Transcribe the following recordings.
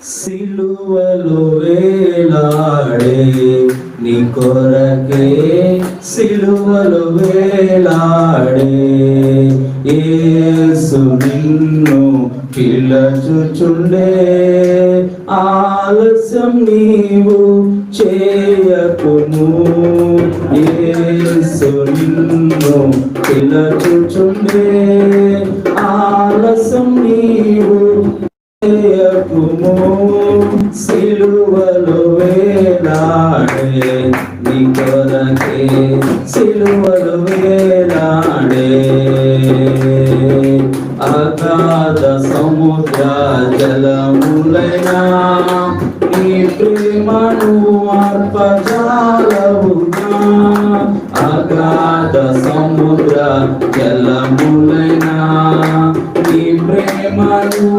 సిలువలో వేలాడే నీ కొరకే సిలువలో వేలాడే యేసు నిన్ను పిలచుచుండే ఆలస్యం నీవు చేయకుము యేసు నిన్ను పిలచుచుండే ఆలస్యం నీవు సిలువలో వేలాడే నీ కొరకే సిలువలో వేలాడే అగాధ సముద్ర జలములైనా నీ ప్రేమను అర్పజాలవుగా అగాధ సముద్ర జలములైనా నీ ప్రేమను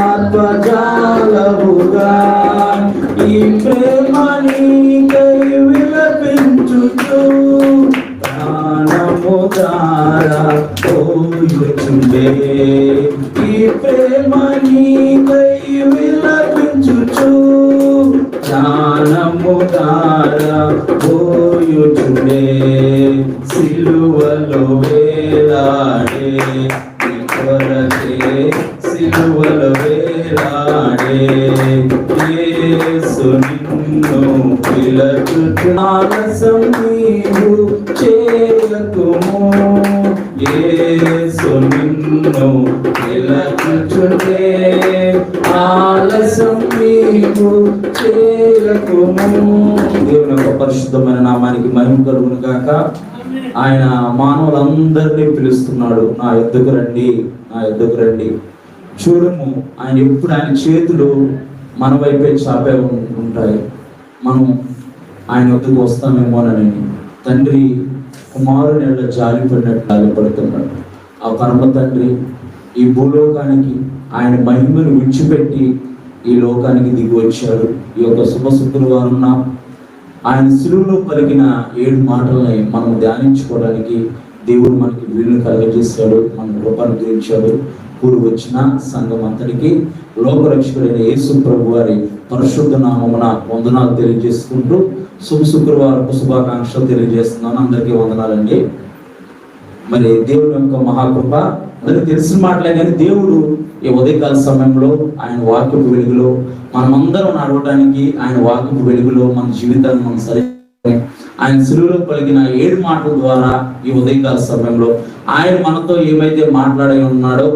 అర్పజాలవుగా ఈ ప్రేమ నీకై విలపించుచు ప్రాణము ద్వారా పోయుచుండే ఈ ప్రేమ నీకై విలపించుచు ప్రాణము ద్వారా పోయుచుండే సిలువలో వేలాడే నీ కొరకే సిలువలో వేలాడే యేసు నిన్ను పిలచుచు ఆలస్యం నీవు చేయకుము యేసు నిన్ను పిలచుచుండే ఆలస్యం నీవు చేయకుము. దేవుని యొక్క పరిశుద్ధమైన నామానికి మహిమ కలుగును గాక. ఆయన మానవులందరినీ పిలుస్తున్నాడు, నా యొద్దకు రండి, నా యొద్దకు రండి. చూడము, ఆయన ఎప్పుడు ఆయన చేతులు మన వైపే చాపే ఉంటాయి. మనం ఆయన వద్దకు వస్తామేమోనని తండ్రి కుమారుని జాలిపడినట్టు జాలిపడుతున్నాడు. ఆ పరమ తండ్రి ఈ భూలోకానికి ఆయన మహిమను విడిచిపెట్టి ఈ లోకానికి దిగి వచ్చాడు. ఈ యొక్క శుభ శుక్రవారం ఆయన శిలువలో పలికిన 7 మాటలని మనం ధ్యానించుకోవడానికి దేవుడు మనకి వీలును కలగజేశాడు, మన కృపను గురించాడు. కూడి వచ్చిన సంఘం అంతటికి లోకరక్షకుడైన యేసు ప్రభు వారి పరిశుద్ధ నామమున వందనాలు తెలియజేసుకుంటూ శుభ శుక్రవారపు శుభాకాంక్షలు తెలియజేస్తున్నాను. అందరికీ వందనాలండి. మరి దేవుని యొక్క మహాకృప అందరికి తెలిసిన మాటలే, కానీ దేవుడు ఈ ఉదయకాల సమయంలో ఆయన వాక్యపు వెలుగులో మనమందరం నడవడానికి, ఆయన వాక్యపు వెలుగులో మన జీవితాన్ని మనం సరి ఆయన శిలువలో పలికిన 7 మాటల ద్వారా ఈ ఉదయకాల సమయంలో ఆయన మనతో ఏమైతే మాట్లాడి ఉన్నాడో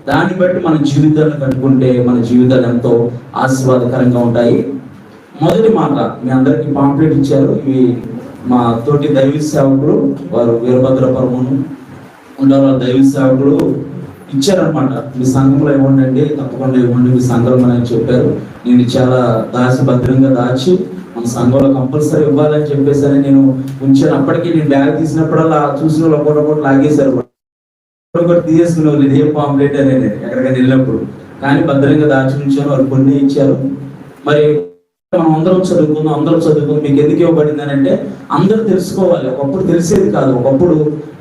దాన్ని బట్టి మన జీవితాన్ని కట్టుకుంటే మన జీవితాలు ఎంతో ఆశీర్వాదకరంగా ఉంటాయి. మొదటి మాట మీ అందరికీ పాంప్లెట్ ఇచ్చారు. ఇవి మా తోటి దైవ సేవకుడు వారు వీరభద్రపురమును ఉండాలి, దైవ సేవకుడు ఇచ్చారనమాట. మీ సంఘంలో ఇవ్వండి, తప్పకుండా ఇవ్వండి మీ సంఘంలో అని చెప్పారు. నేను చాలా భద్రంగా దాచి మన సంఘంలో కంపల్సరీ ఇవ్వాలని చెప్పేసి నేను ఉంచాను. అప్పటికి నేను బ్యాగ్ తీసినప్పుడల్లా చూసిన వాళ్ళు ఒకటి లాగేశారు, ఒకటి తీసేసుకునే వాళ్ళు ఇదే పాంప్లెట్ అనేది ఎక్కడికైనా వెళ్ళినప్పుడు. కానీ భద్రంగా దాచి ఉంచాను, వాళ్ళు కొన్ని ఇచ్చారు. మరి మనం అందరం చదువుకుందాం. మీకు ఎందుకు ఇవ్వబడింది అని అంటే అందరూ తెలుసుకోవాలి. ఒకప్పుడు తెలిసేది కాదు, ఒకప్పుడు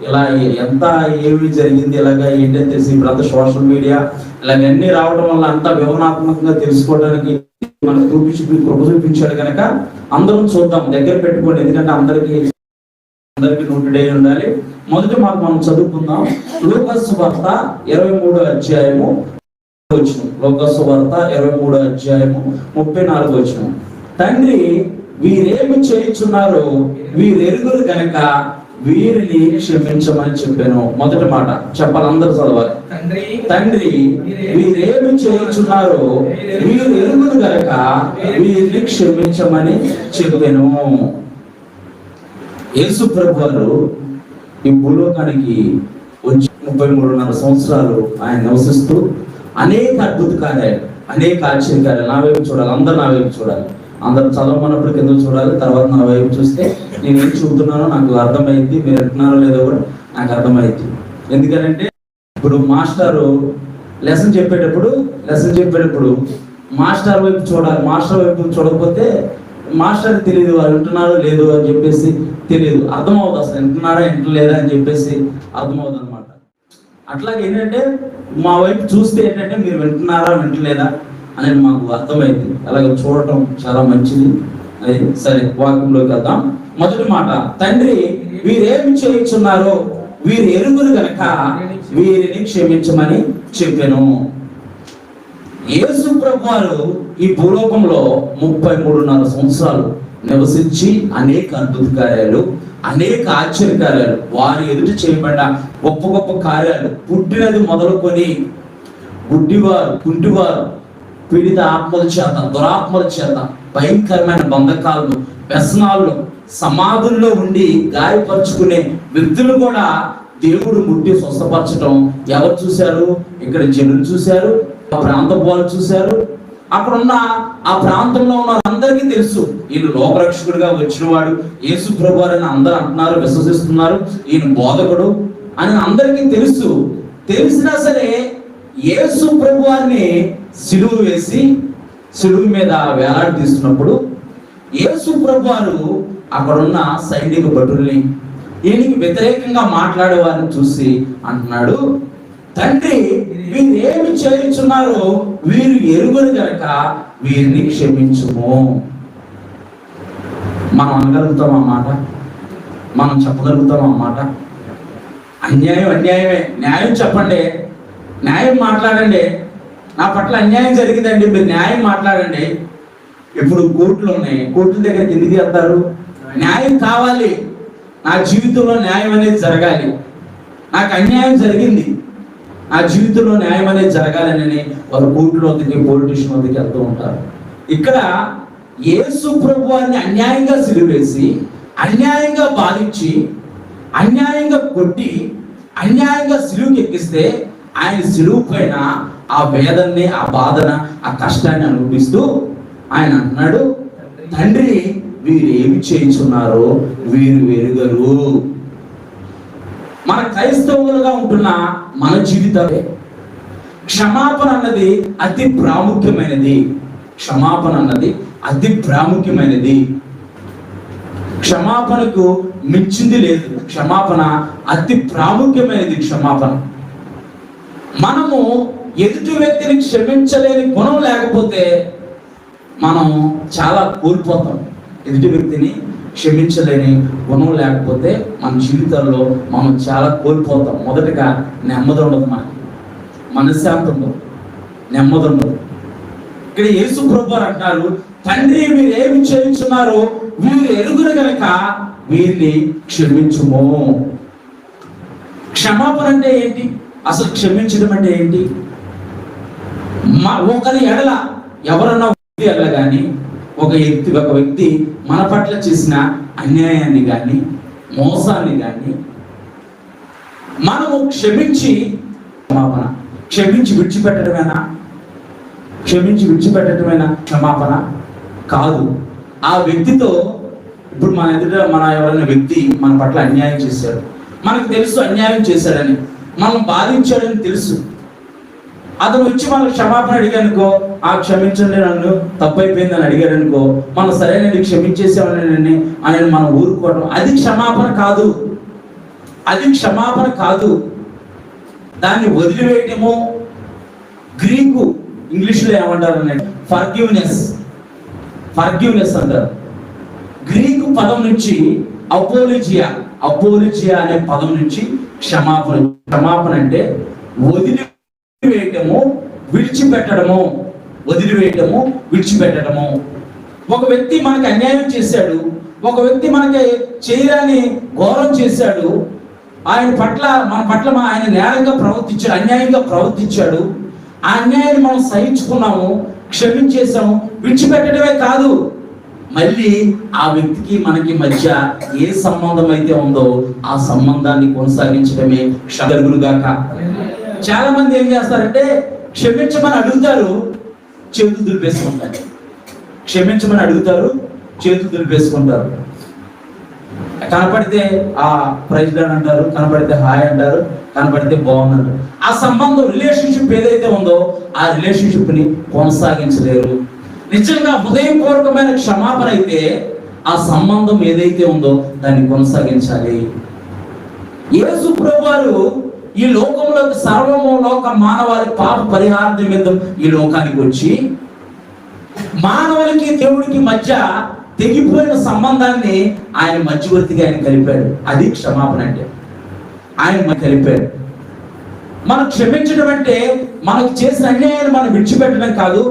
ఇలా ఎంత ఏమి జరిగింది ఇలాగా ఏంటని తెలిసి, ఇప్పుడు అంతా సోషల్ మీడియా ఇలాగన్నీ రావడం వల్ల అంతా వివరణాత్మకంగా తెలుసుకోవడానికి మనకు కృప చూపించాడు కనుక అందరం చూద్దాం, దగ్గర పెట్టుకోండి. ఎందుకంటే అందరికి నోటెడ్ అయి ఉండాలి. మొదటి మాకు మనం చదువుకుందాం. లూకాసు సువార్త 23వ అధ్యాయము వచనం. లూకాసు సువార్త 23వ అధ్యాయము 34వ వచనం. తండ్రి వీరేమి చేయుచున్నారో వీరెరుగురు గనక వీరిని క్షమించమని చెప్పాను. మొదటి మాట చెప్పాలి, అందరూ చదవాలి. తండ్రి వీరేమి చేయుచున్నారో వీరెరుగురు గనక వీరిని క్షమించమని చెప్పాను. యేసు ప్రభు వారు ఈ భూలోకానికి వచ్చి 33.5 సంవత్సరాలు ఆయన నివసిస్తూ అనేక అద్భుత కార్యాలు, అనేక ఆశ్చర్యకార్యాలు. నా వైపు చూడాలి, అందరు నా వైపు చూడాలి. అందరు చదవమన్నప్పుడు కింద చూడాలి, తర్వాత నా వైపు చూస్తే నేను ఏం చూపుతున్నానో నాకు అర్థమైంది, మీరు వింటున్నారో లేదో కూడా నాకు అర్థమైంది. ఎందుకంటే ఇప్పుడు మాస్టారు లెసన్ చెప్పేటప్పుడు మాస్టర్ వైపు చూడాలి. మాస్టర్ వైపు చూడకపోతే మాస్టర్కి తెలియదు వాళ్ళు వింటున్నారో లేదు అని చెప్పేసి తెలియదు, అర్థమవుతుంది అసలు వింటున్నారా వింటలేదా అని చెప్పేసి అర్థమవుతుంది అనమాట. అట్లాగే ఏంటంటే మా వైపు చూస్తే ఏంటంటే మీరు వింటున్నారా వింటలేదా అనేది మాకు అర్థమైంది. అలాగే చూడటం చాలా మంచిది. అది సరే, వాక్యంలోకి వెళ్దాం. మొదటి మాట, తండ్రి వీరేమి చేయుచున్నారో వీరు ఎరుగురు గనక వీరిని క్షమించమని చెప్పాను. యేసు ప్రభువారు ఈ భూలోకంలో 33.5 సంవత్సరాలు నివసించి అనేక అద్భుత కార్యాలు, అనేక ఆశ్చర్యకార్యాలు, వారి ఎదుట చేయబడ్డ గొప్ప గొప్ప కార్యాలు, పుట్టినది మొదలుకొని గుడ్డివారు, కుంటివారు, పీడిత ఆత్మల చేత, దురాత్మల చేత, భయంకరమైన బంధకాలను, వ్యసనాలను, సమాధుల్లో ఉండి గాయపరుచుకునే వ్యక్తులు కూడా దేవుడు ముట్టి స్వస్థపరచడం ఎవరు చూశారు? ఇక్కడ జనులు చూశారు, ఆ ప్రాంతం వాళ్ళు చూశారు. అక్కడ ఉన్న ఆ ప్రాంతంలో ఉన్న అందరికీ తెలుసు, ఈయన లోకరక్షకుడిగా వచ్చిన వాడు యేసు ప్రభువారు అని అందరూ అంటున్నారు, విశ్వసిస్తున్నారు. ఈయన బోధకుడు అని అందరికీ తెలుసు. తెలిసినా సరే యేసు ప్రభువారిని సిలువ వేసి సిలువ మీద వేలాడదీస్తున్నప్పుడు యేసు ప్రభువారు అక్కడున్న సైనిక భటుల్ని, ఈయనకి వ్యతిరేకంగా మాట్లాడే వారిని చూసి అంటున్నాడు, తండ్రి వీరు ఏమి చేయుచున్నారో వీరు ఎరుగురు గనక వీరిని క్షమించుము. మనం అనగలుగుతాం ఆ మాట? మనం చెప్పగలుగుతాం ఆ మాట? అన్యాయం అన్యాయమే, న్యాయం చెప్పండి, న్యాయం మాట్లాడండి. నా పట్ల అన్యాయం జరిగిందండి, మీరు న్యాయం మాట్లాడండి. ఇప్పుడు కోర్టులు ఉన్నాయి, కోర్టుల దగ్గరికి ఎందుకు వెళ్తారు? న్యాయం కావాలి, నా జీవితంలో న్యాయం అనేది జరగాలి, నాకు అన్యాయం జరిగింది, నా జీవితంలో న్యాయం అనేది జరగాలని వారు కోర్టులో వద్దకి, పొలిటీషియన్ వద్దకి వెళ్తూ ఉంటారు. ఇక్కడ యేసు ప్రభువారిని అన్యాయంగా సిలువేసి, అన్యాయంగా బాధించి, అన్యాయంగా కొట్టి, అన్యాయంగా సిలువుకి ఎక్కిస్తే ఆయన సిలువు పైన ఆ వేదనని, ఆ బాధన, ఆ కష్టాన్ని అనుభవిస్తూ ఆయన అంటున్నాడు, తండ్రి వీరు ఏమి చేయించున్నారో వీరు ఎరుగరు. మన క్రైస్తవులుగా ఉంటున్న మన జీవితమే క్షమాపణ అన్నది అతి ప్రాముఖ్యమైనది. క్షమాపణ అన్నది అతి ప్రాముఖ్యమైనది. క్షమాపణకు మించింది లేదు. క్షమాపణ అతి ప్రాముఖ్యమైనది. క్షమాపణ మనము ఎదుటి వ్యక్తిని క్షమించలేని గుణం లేకపోతే మనం చాలా కోల్పోతాం. ఎదుటి వ్యక్తిని క్షమించలేని గుణం లేకపోతే మన జీవితాల్లో మనం చాలా కోల్పోతాం. మొదటగా నెమ్మది ఉండదు, మనకి మనశ్శాంతి ఉండదు, నెమ్మది ఉండదు. ఇక్కడ యేసు ప్రభువారు అంటారు, తండ్రి మీరు ఏమి చేయించున్నారో వీరు ఎరుగురు గనక వీరిని క్షమించుము. క్షమాపణ అంటే ఏంటి? అసలు క్షమించడం అంటే ఏంటి? ఒకరి ఎడల ఎవరన్నా ఎడల కానీ ఒక వ్యక్తి మన పట్ల చేసిన అన్యాయాన్ని కానీ, మోసాన్ని కానీ మనము క్షమించి, క్షమాపణ క్షమించి విడిచిపెట్టడమేనా? క్షమించి విడిచిపెట్టడమేనా క్షమాపణ? కాదు. ఆ వ్యక్తితో ఇప్పుడు మన ఎదుట ఎవరైనా వ్యక్తి మన పట్ల అన్యాయం చేశాడు, మనకు తెలుసు అన్యాయం చేశాడని, మనం బాధించాడని తెలుసు. అతను వచ్చి మనం క్షమాపణ అడిగానుకో, ఆ క్షమించండి నన్ను, తప్పైపోయిందని అడిగాడు అనుకో, మనం సరైనది క్షమించేసామని ఆయన మనం ఊరుకోవడం, అది క్షమాపణ కాదు. అది క్షమాపణ కాదు. దాన్ని వదిలివేయటము. గ్రీకు, ఇంగ్లీష్లో ఏమంటారు అంటే ఫర్గివ్నెస్ అంటారు. గ్రీకు పదం నుంచి అపోలిజియా అనే పదం నుంచి క్షమాపణ అంటే వదిలివేయటము, విడిచిపెట్టడము. ఒక వ్యక్తి మనకి అన్యాయం చేశాడు, ఒక వ్యక్తి మనకి చేయరాని ఘోరం చేశాడు, మన పట్ల ఆయన నేరంగా ప్రవర్తించాడు, అన్యాయంగా ప్రవర్తించాడు. ఆ అన్యాయాన్ని మనం సహించుకున్నాము, క్షమించేసాము. విడిచిపెట్టడమే కాదు, మళ్ళీ ఆ వ్యక్తికి మనకి మధ్య ఏ సంబంధం అయితే ఉందో ఆ సంబంధాన్ని కొనసాగించడమే క్షమాగురుగాక. చాలా మంది ఏం చేస్తారంటే క్షమించమని అడుగుతారు, చేతులు దులిపేసుకుంటారు. క్షమించమని అడుగుతారు, చేతులు దులిపేసుకుంటారు. కనపడితే ఆ ప్రైజ్ లాడ్ అంటారు, కనపడితే హాయ్ అంటారు, కనపడితే బాగున్నారు. ఆ సంబంధం, రిలేషన్షిప్ ఏదైతే ఉందో ఆ రిలేషన్షిప్ ని కొనసాగించలేరు. నిజంగా హృదయపూర్వకమైన క్షమాపణ అయితే ఆ సంబంధం ఏదైతే ఉందో దాన్ని కొనసాగించాలి. యేసు ప్రభువారు ఈ లోకంలోకి, సర్వము లోక మానవాళి పాప పరిహార నిమిత్తం ఈ లోకానికి వచ్చి మానవులకి దేవుడికి మధ్య తెగిపోయిన సంబంధాన్ని ఆయన మధ్యవర్తిగా ఆయన కలిపాడు. అది క్షమాపణ అంటే. ఆయన కలిపాడు. మనం క్షమించడం అంటే మనకు చేసిన అన్యాయాన్ని మనం విడిచిపెట్టడం కాదు,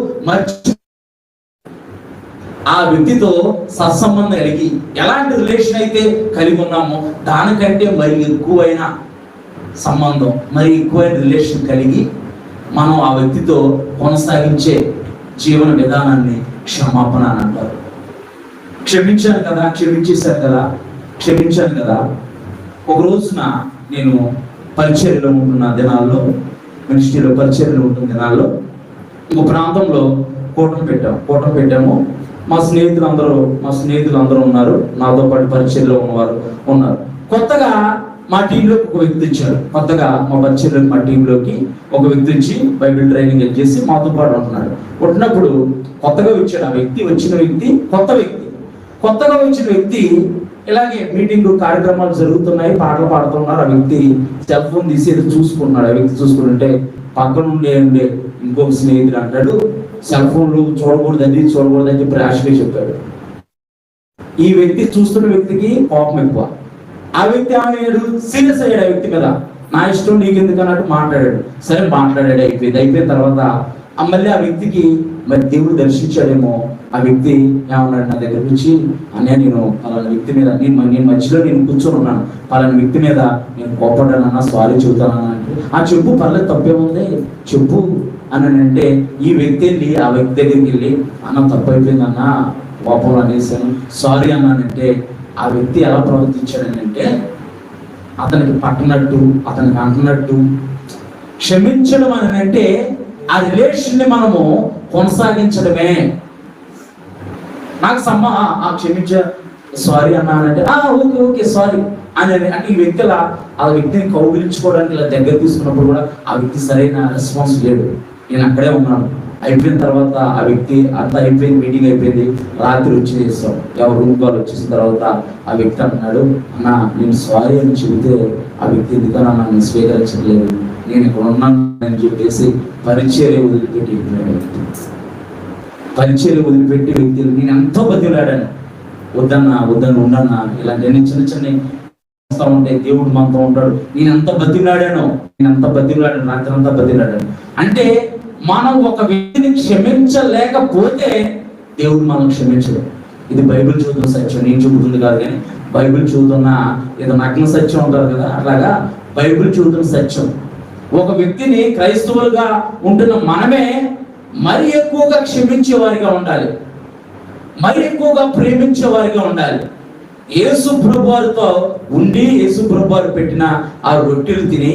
ఆ వ్యక్తితో సత్సంబంధం కలిగి ఎలాంటి రిలేషన్ అయితే కలిగి ఉన్నామో దానికంటే మరి ఎక్కువైన సంబంధం, మరి ఎక్కువైన రిలేషన్ కలిగి మనం ఆ వ్యక్తితో కొనసాగించే జీవన విధానాన్ని క్షమాపణ అని అంటారు. క్షమించాను కదా, క్షమించేశాను కదా, క్షమించాను కదా. ఒక రోజున నేను పరిచర్యలో ఉంటున్న దినాల్లో, మినిస్ట్రీలో పరిచర్యలో ఉంటున్న దినాల్లో ఒక ప్రాంతంలో కూటం పెట్టాము. మా స్నేహితులు అందరూ ఉన్నారు, నాతో పాటు పరిచర్యలో ఉన్నవారు ఉన్నారు. కొత్తగా మా టీంలోకి ఒక వ్యక్తి ఇచ్చారు. కొత్తగా మా పరిచర్యలోకి మా టీంలోకి ఒక వ్యక్తి ఇచ్చి బైబిల్ ట్రైనింగ్ చేసి మాతో పాటు ఉంటున్నాడు. ఉంటున్నప్పుడు కొత్తగా వచ్చాడు ఆ వ్యక్తి. కొత్తగా వచ్చిన వ్యక్తి ఇలాగే మీటింగ్ కార్యక్రమాలు జరుగుతున్నాయి, పాటలు పాడుతున్నారు. ఆ వ్యక్తి సెల్ ఫోన్ తీసి చూసుకుంటున్నాడు. ఆ వ్యక్తి చూసుకుంటుంటే పక్కన ఉండే ఇంకొక స్నేహితుడు అంటాడు, సెల్ ఫోన్లు చూడకూడదని చెప్పి ర్యాష్గా చెప్పాడు. ఈ వ్యక్తి చూస్తున్న వ్యక్తికి కోపం ఎక్కువ. ఆ వ్యక్తి సీరియస్ అయ్యాడు ఆ వ్యక్తి మీద. నా ఇష్టం నీకు ఎందుకు అన్నట్టు మాట్లాడాడు. సరే మాట్లాడాడు, అయిపోయిన తర్వాత మళ్ళీ ఆ వ్యక్తికి మరి దేవుడు దర్శించాడేమో. ఆ వ్యక్తి ఏమన్నాడు నా దగ్గర నుంచి, అన్నయ్య నేను పలానా వ్యక్తి మీద నేను మధ్యలో కూర్చొని ఉన్నాను, పలానా వ్యక్తి మీద నేను కోపడ్డానన్నా, సారీ చెబుతానన్నా అంటే, ఆ చెప్పు పర్లేదు తప్పేముంది చెప్పు అని అంటే, ఈ వ్యక్తి వెళ్ళి ఆ వ్యక్తి దగ్గరికి వెళ్ళి అన్న తప్పు అయిపోయిందన్నా, కోపంలో అనేసాను, సారీ అన్నానంటే ఆ వ్యక్తి ఎలా ప్రవర్తించాడనంటే అతనికి పట్టనట్టు, అతనికి అంటున్నట్టు. క్షమించడం అని అంటే ఆ రిలేషన్ ని మనము కొనసాగించడమే. నాకు క్షమించా, సారీ అన్నానంటే ఓకే సారీ అని అంటే ఈ వ్యక్తి ఆ వ్యక్తిని కౌగిలించుకోవడానికి ఇలా దగ్గర తీసుకున్నప్పుడు కూడా ఆ వ్యక్తి సరైన రెస్పాన్స్ లేడు. నేను అక్కడే ఉన్నాను. అయిపోయిన తర్వాత ఆ వ్యక్తి అంతా అయిపోయింది, మీటింగ్ అయిపోయింది, రాత్రి వచ్చేసాం. రూమ్ కాల్ వచ్చేసిన తర్వాత ఆ వ్యక్తి అంటున్నాడు, అన్న నేను సారీ అని చెబితే ఆ వ్యక్తి ఎందుకన్నా నన్ను స్వీకరించట్లేదు, నేను ఇక్కడ ఉన్నాను అని చెప్పేసి పరిచర్య వదిలిపెట్టి వ్యక్తి నేను ఎంతో బతిలాడాను, వద్దన్న ఉండన్నా, ఇలాంటి చిన్న ఉంటే దేవుడు మనతో ఉంటాడు. నేను ఎంత బతిలాడాను రాత్రి అంతా బతిలాడాను. అంటే మనం ఒక వ్యక్తిని క్షమించలేకపోతే దేవుడు మనం క్షమించడు. ఇది బైబిల్ చదువుతున్న సత్యం, నేను చెబుతుంది కాదు, కానీ బైబిల్ చదువుతున్న ఏదో నగ్న సత్యం ఉంటారు కదా, అట్లాగా బైబిల్ చదువుతున్న సత్యం. ఒక వ్యక్తిని క్రైస్తవులుగా ఉంటున్న మనమే మరి ఎక్కువగా క్షమించే వారిగా ఉండాలి, మరి ఎక్కువగా ప్రేమించే వారిగా ఉండాలి. యేసు ప్రభువారితో ఉండి యేసు ప్రభువారు పెట్టిన ఆ రొట్టెలు తిని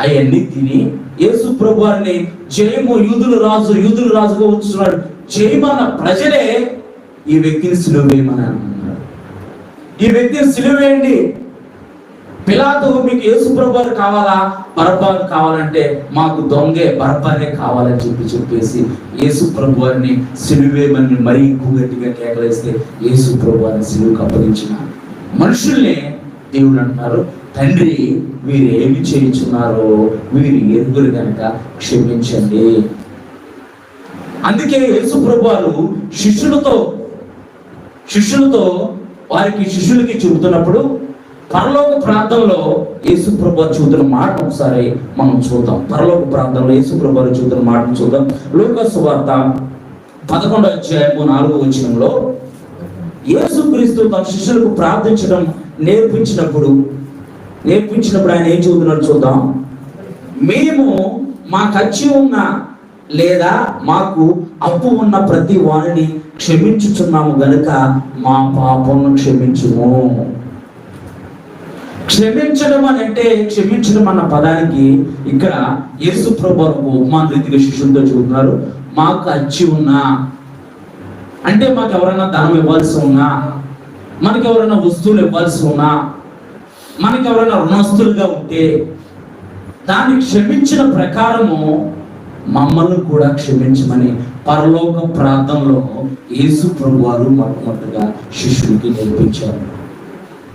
అవన్నీ తిని యేసు ప్రభువారిని జయము యూదుల రాజుగా ఉంచుతున్నాడు జయమన్న ప్రజలే ఈ వ్యక్తిని సిలువేయమని అన్నారు. ఈ వ్యక్తిని సిలువేయండి. పిలాతు మీకు యేసు ప్రభువారు కావాలా, బరబ్బా కావాలంటే మాకు దొంగే బరబ్బానే కావాలని చెప్పేసి యేసు ప్రభువారిని సిలువేయమని మరీ ఎక్కువ గట్టిగా కేకలేస్తే యేసు ప్రభువారిని సిలువకు అప్పగించిన మనుషుల్ని దేవుడు అంటున్నారు, తండ్రి వీరు ఏమి చేయించున్నారో వీరు ఎరుగురు కనుక క్షమించండి. అందుకే యేసు ప్రభువారు శిష్యులతో వారికి శిష్యులకి చెబుతున్నప్పుడు పరలోక ప్రాంతంలో యేసు ప్రభువారు చెబుతున్న మాట ఒకసారి మనం చూద్దాం. పరలోక ప్రాంతంలో యేసు ప్రభువారు చెబుతున్న మాటను చూద్దాం. లూకా సువార్త 11వ అధ్యాయము 4వ వచనంలో యేసుక్రీస్తు తన శిష్యులకు ప్రార్థించడం నేర్పించినప్పుడు ఆయన ఏం చెబుతున్నాడు చూద్దాం. మేము మాకు అచ్చి ఉన్న లేదా మాకు అప్పు ఉన్న ప్రతి వారిని క్షమించుచున్నాము గనుక మా పాపమును క్షమించుము. క్షమించడం అని అంటే, క్షమించడం అన్న పదానికి ఇక్కడ యేసు ప్రభువు ఉపమాన రీతిగా శిష్యులతో చెబుతున్నారు, మాకు అచ్చి ఉన్నా అంటే మాకు ఎవరైనా ధనం ఇవ్వాల్సి ఉన్నా, మనకి ఎవరైనా వస్తువులు ఇవ్వాల్సి ఉన్నా, మనకి ఎవరైనా రుణస్తులుగా ఉంటే దాన్ని క్షమించిన ప్రకారము మమ్మల్ని కూడా క్షమించమని పరలోక ప్రార్థనలో యేసు ప్రభువారు మొట్టమొదటిగా శిష్యుడికి నేర్పించారు.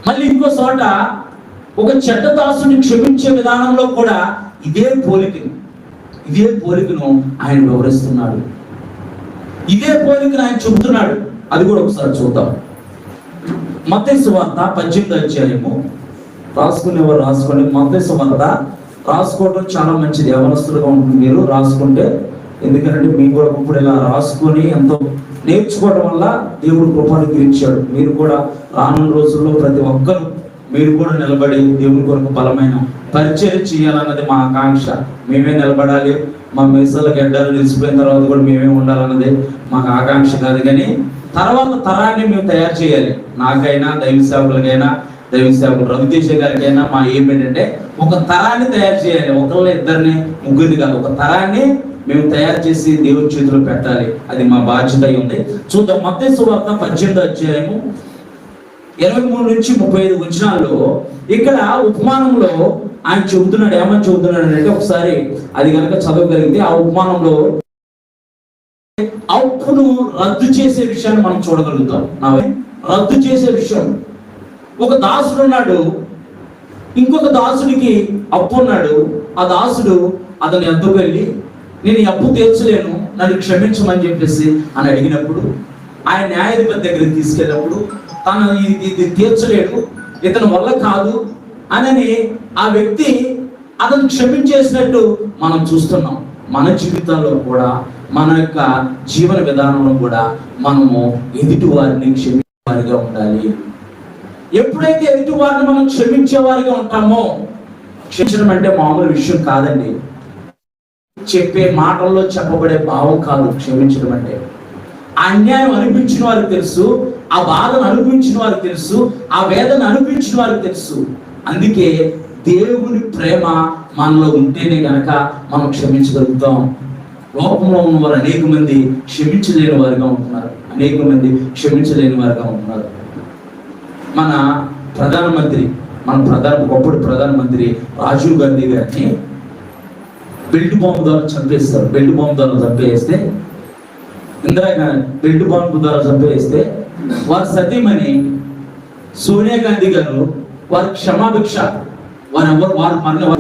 మళ్ళీ ఇంకో చోట ఒక చెడ్డ దాసుని క్షమించే విధానంలో కూడా ఇదే పోలికను ఆయన వివరిస్తున్నాడు. ఇదే పోలికను ఆయన చెబుతున్నాడు. అది కూడా ఒకసారి చూద్దాం. మత్తయి సువార్త 18వ అధ్యాయము. రాసుకునేవారు రాసుకోండి. మత్తయి సువార్త రాసుకోవడం చాలా మంచిది, యవనస్తులుగా ఉంటుంది మీరు రాసుకుంటే. ఎందుకంటే మీకు కూడా ఇప్పుడు ఇలా రాసుకొని ఎంతో నేర్చుకోవడం వల్ల దేవుడు కృపను గురించాడు. మీరు కూడా రానున్న రోజుల్లో ప్రతి ఒక్కరు మీరు కూడా నిలబడి దేవుని కొరకు బలమైన పరిచయం చేయాలన్నది మా ఆకాంక్ష. మేమే నిలబడాలి, మా మీసాల గడ్డలు నిలిచిపోయిన తర్వాత కూడా మేమే ఉండాలన్నది మాకు ఆకాంక్ష కాదు, కానీ తర్వాత తరాన్ని మేము తయారు చేయాలి. నాకైనా దైవ సేవకులకైనా, దైవ సేవకులు రవితేజ గారికైనా మా ఏం ఏంటంటే ఒక తరాన్ని తయారు చేయాలి. ఒకళ్ళ ఇద్దరిని ముగ్గురిని కాదు, ఒక తరాన్ని మేము తయారు చేసి దేవుని చేతిలో పెట్టాలి. అది మా బాధ్యత అయి ఉంది. చూద్దాం. మత్తయి సువార్త 18వ అధ్యాయము 23 నుంచి 35 వచనాల్లో ఇక్కడ ఉపమానంలో ఆయన చెబుతున్నాడు. ఏమని చెబుతున్నాడు అంటే, ఒకసారి అది కనుక చదవగలిగితే ఆ ఉపమానంలో అప్పును రద్దు చేసే విషయాన్ని మనం చూడగలుగుతాం. రద్దు చేసే విషయం. ఒక దాసుడు ఉన్నాడు, ఇంకొక దాసుడికి అప్పు ఉన్నాడు. ఆ దాసుడు అతని ఎద్దుకు వెళ్ళి, నేను ఈ అప్పు తీర్చలేను, నన్ను క్షమించమని చెప్పేసి అని అడిగినప్పుడు, ఆయన న్యాయాధిపతి దగ్గరికి తీసుకెళ్ళినప్పుడు తను ఇది తీర్చలేడు, ఇతని వల్ల కాదు అని ఆ వ్యక్తి అతను క్షమించేసినట్టు మనం చూస్తున్నాం. మన జీవితాల్లో కూడా, మన యొక్క జీవన విధానంలో కూడా మనము ఎదుటి వారిని క్షమించేవారిగా ఉండాలి. ఎప్పుడైతే ఎదుటి వారిని మనం క్షమించేవారిగా ఉంటామో, క్షమించడం అంటే మామూలు విషయం కాదండి. చెప్పే మాటల్లో చెప్పబడే భావం కాదు క్షమించడం అంటే. అన్యాయం అనిపించిన వారికి తెలుసు, ఆ బాధను అనిపించిన వారికి తెలుసు, ఆ వేదన అనిపించిన వారికి తెలుసు. అందుకే దేవుని ప్రేమ మనలో ఉంటేనే గనక మనం క్షమించగలుగుతాం. లోకంలో ఉన్నవారు అనేక మంది క్షమించలేని వారిగా ఉంటున్నారు, అనేక మంది క్షమించలేని వారిగా ఉంటున్నారు. మన ప్రధానమంత్రి, ఒకప్పుడు ప్రధానమంత్రి రాజీవ్ గాంధీ గారిని బెల్ట్ బాంబు ద్వారా చంపేస్తారు. బెల్ట్ బాంబు ద్వారా చంపేస్తే, ఇందిరాగాంధీ బెల్ట్ బాంబు ద్వారా చంపేస్తే, వారి సతీమణి సోనియా గాంధీ గారు వారి క్షమాభిక్ష, వారు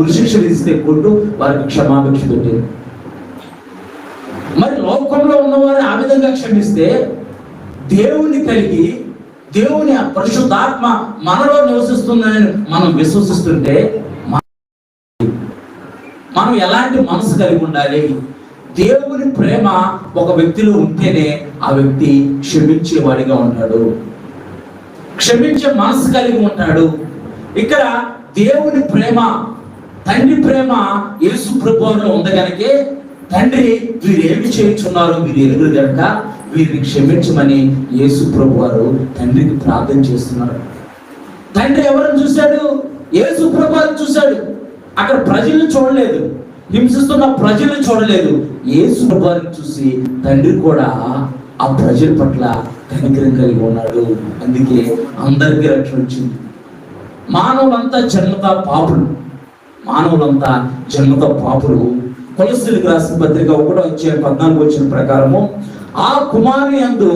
ఉరిశిక్ష విధిస్తే కొట్టు వారికి క్షమాభిక్ష పెట్టారు. మరి లోకంలో ఉన్నవారు ఆ విధంగా క్షమిస్తే, దేవుని కలిగి దేవుని పరిశుద్ధాత్మ మనలో నివసిస్తుందని మనం విశ్వసిస్తుంటే మనం ఎలాంటి మనసు కలిగి ఉండాలి? దేవుని ప్రేమ ఒక వ్యక్తిలో ఉంటేనే ఆ వ్యక్తి క్షమించేవాడిగా ఉంటాడు, క్షమించే మనసు కలిగి ఉంటాడు. ఇక్కడ దేవుని ప్రేమ, తండ్రి ప్రేమ యేసు ప్రభువులో ఉంది కనుకే తండ్రి వీరు ఏమి చేయించున్నారో వీరు ఎరుగురు కనుక వీరిని క్షమించమని యేసు ప్రభువారు తండ్రికి ప్రార్థన చేస్తున్నారు. తండ్రి ఎవరిని చూశాడు? యేసు ప్రభువారిని చూశాడు. అక్కడ ప్రజలను చూడలేదు, హింసిస్తున్న ప్రజలను చూడలేదు. యేసు ప్రభువారిని చూసి తండ్రి కూడా ఆ ప్రజల పట్ల కనికరం కలిగి ఉన్నాడు. అందుకే అందరికీ రక్షణ వచ్చింది. మానవులంతా జన్మత పాపులు, మానవులంతా జన్మత పాపులు. కొలస్సీలకు రాసిన పత్రిక 1:14 వచ్చిన ప్రకారము, ఆ కుమారుని యందు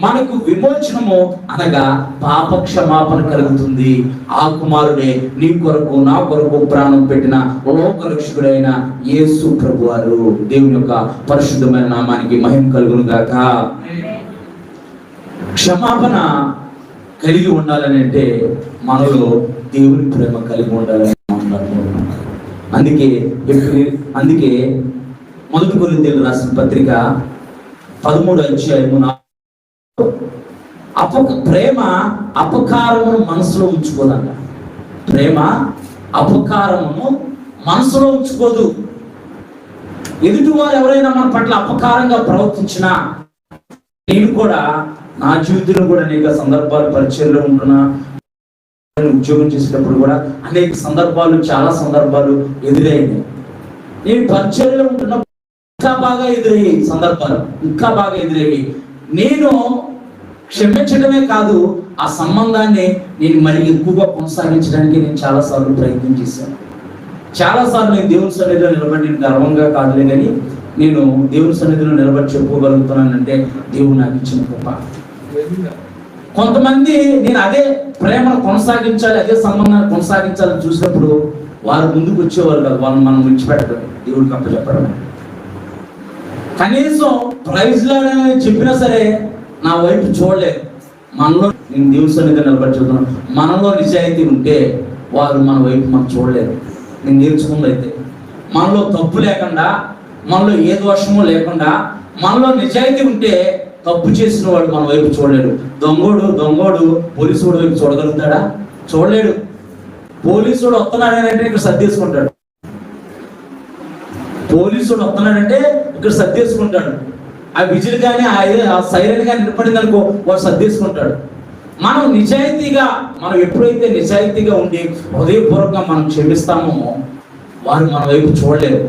మనకు విమోచనము అనగా పాప క్షమాపణ కలుగుతుంది. ఆ కుమారుడే నీ కొరకు నా కొరకు ప్రాణం పెట్టిన లోక రక్షకుడైన యేసు ప్రభువారు. దేవుని యొక్క పరిశుద్ధమైన నామానికి మహిమ కలుగును గాక. క్షమాపణ కలిగి ఉండాలని అంటే మనలో దేవుని ప్రేమ కలిగి ఉండాలని అందుకే 1 కొరింథీయులకు రాసిన పత్రిక 13:4 ప్రేమ అపకారమును మనసులో ఉంచుకోదంట. ప్రేమ అపకారమును మనసులో ఉంచుకోదు. ఎదుటి వారు ఎవరైనా మన పట్ల అపకారంగా ప్రవర్తించినా, నేను కూడా నా జీవితంలో కూడా అనేక సందర్భాలు పరిచయంలో ఉంటున్నా, ఉద్యోగం చేసేటప్పుడు కూడా అనేక సందర్భాలు, చాలా సందర్భాలు ఎదురయ్యాయి. నేను పరిచయంలో ఉంటున్నప్పుడు ఇంకా బాగా ఎదురయ్యాయి సందర్భాలు, ఇంకా బాగా ఎదురయ్యాయి. నేను క్షమించడమే కాదు, ఆ సంబంధాన్ని నేను మరి ఎక్కువగా కొనసాగించడానికి నేను చాలాసార్లు ప్రయత్నం చేశాను. చాలాసార్లు నేను దేవుని సన్నిధిలో నిలబడి, నేను గర్వంగా కాదులే కానీ నేను దేవుని సన్నిధిలో నిలబడి చెప్పుకోగలుగుతున్నానంటే దేవుడు నాకు ఇచ్చిన కృప. కొంతమంది నేను అదే ప్రేమను కొనసాగించాలి, అదే సంబంధాన్ని కొనసాగించాలని చూసినప్పుడు వారు ముందుకు వచ్చేవారు కాదు. వాళ్ళని మనం విడిచిపెట్టడం, దేవుడికి అప్పచెప్పడం. కనీసం ప్రైజ్ లాడని చెప్పినా సరే నా వైపు చూడలేదు. మనలో నేను దేవుని సన్నిధిలో నిలబడి చూస్తున్నాను, మనలో నిజాయితీ ఉంటే వారు మన వైపు మనం చూడలేరు. నేను నేర్చుకుందైతే మనలో తప్పు లేకుండా, మనలో ఏ దోషము లేకుండా, మనలో నిజాయితీ ఉంటే తప్పు చేసిన వాడు మన వైపు చూడలేడు. దొంగోడు పోలీసుడు వైపు చూడగలుగుతాడా? చూడలేడు. పోలీసుడు వస్తున్నాడంటే ఇక్కడ సర్దేసుకుంటాడు. పోలీసుడు వస్తున్నాడంటే ఇక్కడ సర్దేసుకుంటాడు. ఆ విజిల్ కానీ ఆ సైరన్ కానీ నిలబడింది అనుకో, వాడు సర్దేసుకుంటాడు. మనం నిజాయితీగా, మనం ఎప్పుడైతే నిజాయితీగా ఉండి హృదయపూర్వకంగా మనం క్షమిస్తామో వారు మన వైపు చూడలేరు.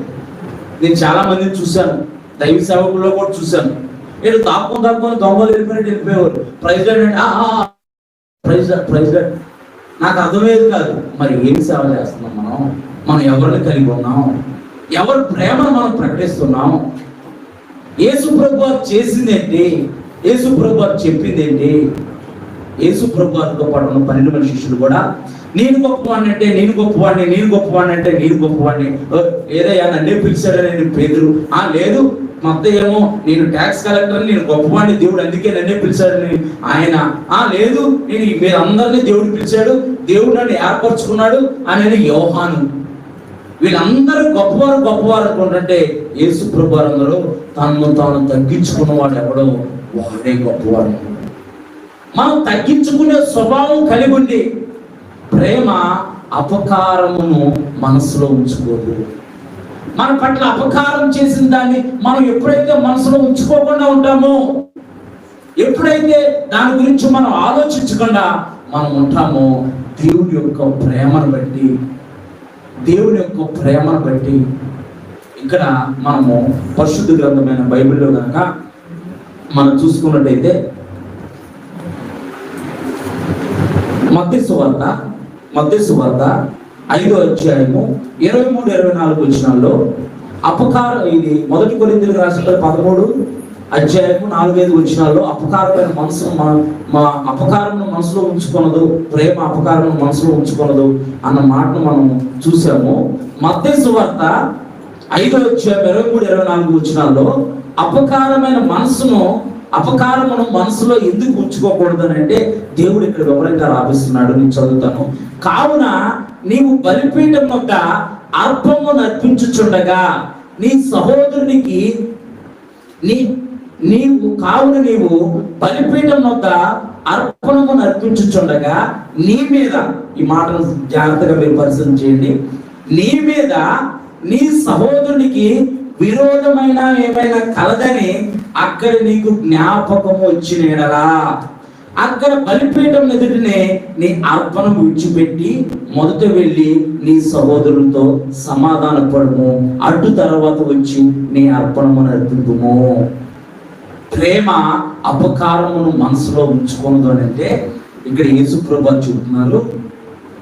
నేను చాలా మందిని చూశాను, దైవ సేవకుల్లో కూడా చూశాను. నేను దాక్కొని దొంగలు వెళ్ళిపోయేవారు. ప్రైజ్ లాడ్ నాకు అర్థమయ్యేది కాదు. మరి ఏం సేవ చేస్తున్నాం మనం ఎవరిని కలిగి ఉన్నాం, ఎవరి ప్రేమను మనం ప్రకటిస్తున్నాం, యేసు ప్రభు వారు చేసింది ఏంటి, యేసు ప్రభు వారు చెప్పింది ఏంటి. యేసు ప్రభు వారితో పాటు ఉన్న 12 మంది శిష్యులు కూడా నేను గొప్పవాడిని అంటే నేను గొప్పవాడిని, నేను గొప్పవాడిని అంటే నేను గొప్పవాడిని. ఏదయ్యా నన్నే పిలిచాడని నేను పేదరు, లేదు మొత్తం ఏమో నేను ట్యాక్స్ కలెక్టర్, నేను గొప్పవాడిని, దేవుడు అందుకే నన్నే పిలిచాడని ఆయన, లేదు నేను మీరందరినీ దేవుడు పిలిచాడు, దేవుడు నన్ను ఏర్పరచుకున్నాడు అని యోహాను. వీళ్ళందరూ గొప్పవారు అనుకుంటుంటే యేసు ప్రభు వారందరూ తనను తాను తగ్గించుకున్నవాడు ఎవడో వాడే గొప్పవాడు. మనం తగ్గించుకునే స్వభావం కలిగి ఉండి ప్రేమ అపకారమును మనసులో ఉంచుకోదు. మన పట్ల అపకారం చేసిన దాన్ని మనం ఎప్పుడైతే మనసులో ఉంచుకోకుండా ఉంటామో, ఎప్పుడైతే దాని గురించి మనం ఆలోచించకుండా మనం ఉంటామో, దేవుని యొక్క ప్రేమను బట్టి ఇక్కడ మనము పరిశుద్ధ గ్రంథమైన బైబిల్లో కనుక మనం చూసుకున్నట్టయితే మత్తయి సువార్త 5వ అధ్యాయము 23-24 వచనాల్లో అపకారం, ఇది 1 కొరింథీయులకు రాసిన 13 అధ్యాయము 4-5 వచనాల్లో అపకారమైన అపకారమును మనసులో ఉంచుకొనదు, ప్రేమ అపకారమును మనసులో ఉంచుకొనదు అన్న మాటను మనం చూసాము. మత్తయి సువార్త 5వ అధ్యాయం 23-24 వచనాల్లో అపకారమును మనసులో ఎందుకు ఉంచుకోకూడదని అంటే దేవుడు ఇక్కడ వివరంగా రాపిస్తున్నాడు. నేను చదువుతాను. కావున నీవు బలిపీఠం వద్ద అర్పణను అర్పించుచుండగా నీ సహోదరునికి నీవు బలిపీఠం వద్ద అర్పణను అర్పించుచుండగా నీ మీద, ఈ మాటను జాగ్రత్తగా మీరు పరిశీలన చేయండి, నీ మీద నీ సహోదరునికి విరోధమైన ఏమైనా కలదని అక్కడ నీకు జ్ఞాపకము వచ్చిన ఎడలా అక్కడ బలిపీఠం ఎదుటనే నీ అర్పణం విడిచిపెట్టి మొదట వెళ్ళి నీ సహోదరులతో సమాధాన పడము, అడ్డు తర్వాత వచ్చి నీ అర్పణమును అర్పింపుము. ప్రేమ అపకారమును మనసులో ఉంచుకోనదు అని అంటే ఇక్కడ యేసు ప్రభువు చెబుతున్నారు.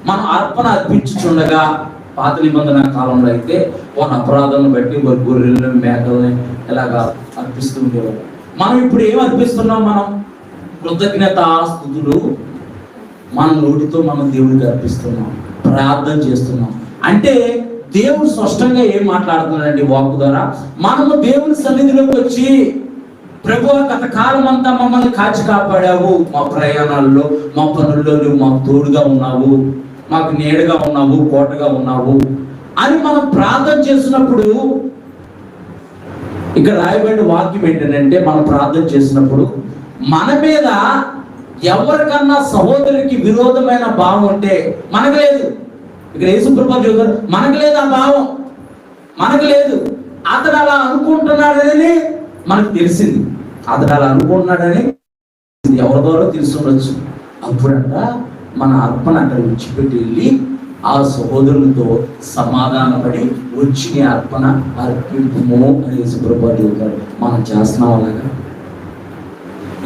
మనం అర్పణ అర్పించుచుండగా, పాత నిబంధన కాలంలో అయితే వారి అపరాధాలను బట్టి వారి గొర్రెలను మేకల్ని ఎలాగా అర్పిస్తూ ఉండేవారు. మనం ఇప్పుడు ఏం అర్పిస్తున్నాం? మనం కృతజ్ఞతాస్తుతులు మన నోటితో మనం దేవుడికి అర్పిస్తున్నాం, ప్రార్థన చేస్తున్నాం. అంటే దేవుడు స్పష్టంగా ఏం మాట్లాడుతున్నాడండి వాక్కు ద్వారా? మనము దేవుని సన్నిధిలోకి వచ్చి, ప్రభువా గత కాలం అంతా మమ్మల్ని కాచి కాపాడావు, మా ప్రయాణాల్లో మా పనుల్లో నువ్వు మాకు తోడుగా ఉన్నావు, మాకు నీడగా ఉన్నావు, కోటగా ఉన్నావు అని మనం ప్రార్థన చేసినప్పుడు ఇక్కడ రాయబడిన వాక్యం ఏంటంటే, మనం ప్రార్థన చేసినప్పుడు మన మీద ఎవరికన్నా సహోదరునికి విరోధమైన భావం ఉంటే మనకు లేదు. ఇక్కడ యేసు ప్రభువు చెబుతారు, మనకు లేదు ఆ భావం, మనకు లేదు. అతడు అలా అనుకుంటున్నాడని మనకు తెలిసింది, అతడు అలా అనుకుంటున్నాడని ఎవరి ద్వారా తెలుసుండొచ్చు. అప్పుడంట మన అర్పణ అక్కడ విడిచిపెట్టి వెళ్ళి ఆ సహోదరులతో సమాధానపడి వచ్చి అర్పణ అర్పింపుము అని యేసు ప్రభువు చెబుతారు. మనం చేస్తున్నాం అలాగా.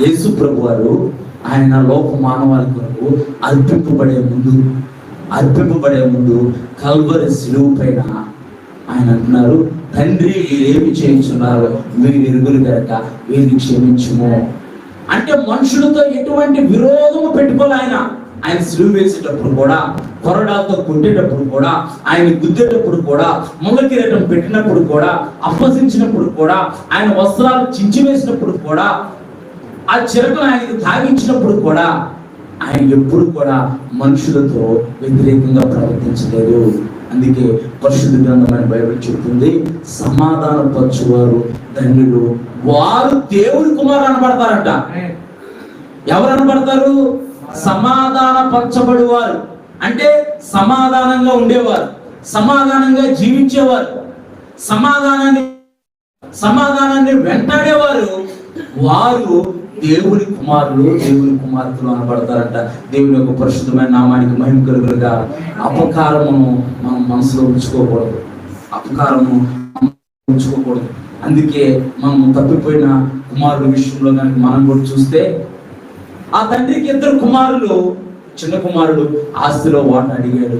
యేసు ప్రభువు వారు ఆయన లోక మానవాళి కొరకు అర్పింపబడే ముందు కల్వరి శిలువ పైన ఆయన అంటున్నారు, తండ్రి వీరేమి చేయించున్నారు, మీరు ఎరుగురు గనక వీరిని క్షమించుము. అంటే మనుషులతో ఎటువంటి విరోధము పెట్టుకోలే ఆయన. ఆయన సిలువ వేసేటప్పుడు కూడా, కొరడాలతో కొట్టేటప్పుడు కూడా, ఆయన గుద్దేటప్పుడు కూడా, ముళ్ళ కిరీటం పెట్టినప్పుడు కూడా, అప్పసించినప్పుడు కూడా, ఆయన వస్త్రాలు చించివేసినప్పుడు కూడా, ఆ చిరకను ఆయనకి తాగించినప్పుడు కూడా ఆయన ఎప్పుడు కూడా మనుషులతో వ్యతిరేకంగా ప్రవర్తించలేదు. అందుకే పరిశుద్ధ గ్రంథమైన బైబిల్ చెప్తుంది, సమాధానపరచువారు ధన్యులు, వారు దేవుని కుమారులు అనబడతారంట. ఎవరు అనబడతారు? సమాధానపరచబడేవారు. అంటే సమాధానంగా ఉండేవారు, సమాధానంగా జీవించేవారు, సమాధానాన్ని వెంటాడేవారు, వారు దేవుని కుమారులు, దేవుని కుమార్తెలు అనబడతారంట. దేవుని యొక్క పరిశుద్ధమైన నామానికి మహిమ కలుగునుగా. అపకారమును మనం మనసులో ఉంచుకోకూడదు, అపకారము ఉంచుకోకూడదు. అందుకే మనం తప్పిపోయిన కుమారుల విషయంలో కనుక మనం కూడా చూస్తే, ఆ తండ్రికి 2 కుమారులు, చిన్న కుమారుడు ఆస్తిలో వాటా అడిగాడు.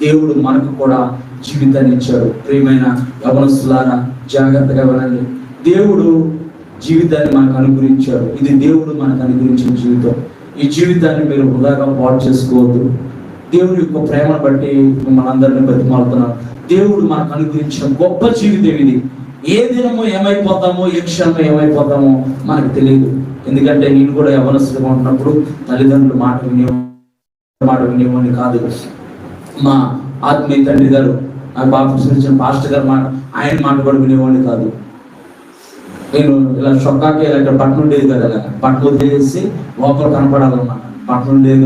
దేవుడు మనకు కూడా జీవితాన్ని ఇచ్చాడు. ప్రియమైన యవనస్తులారా, జాగ్రత్తగా వినండి. దేవుడు జీవితాన్ని మనకు అనుగ్రహించాడు. ఇది దేవుడు మనకు అనుగ్రహించిన జీవితం. ఈ జీవితాన్ని మీరు వృధాగా పాడు చేసుకోవద్దు. దేవుని యొక్క ప్రేమను బట్టి మిమ్మల్ని అందరినీ బతిమాలుతున్నాను. దేవుడు మనకు అనుగ్రహించిన గొప్ప జీవితం ఇది. ఏ దినమో ఏమైపోతామో, ఏ క్షణమో ఏమైపోతామో మనకు తెలియదు. ఎందుకంటే నేను కూడా యవనస్తులుగా ఉంటున్నప్పుడు తల్లిదండ్రులు మాట వినేవాడిని కాదు. మా ఆత్మీయ తండ్రి గారు, నాకు బాగా పాస్టర్ గారు ఆయన మాట కూడా వినేవాడిని కాదు. నేను ఇలా చొక్కాకి ఇలా పట్టు ఉండేది కదా, ఇలా పట్టు వదిలేసి లోపల కనపడాలన్నమాట. పట్టు ఉండేది,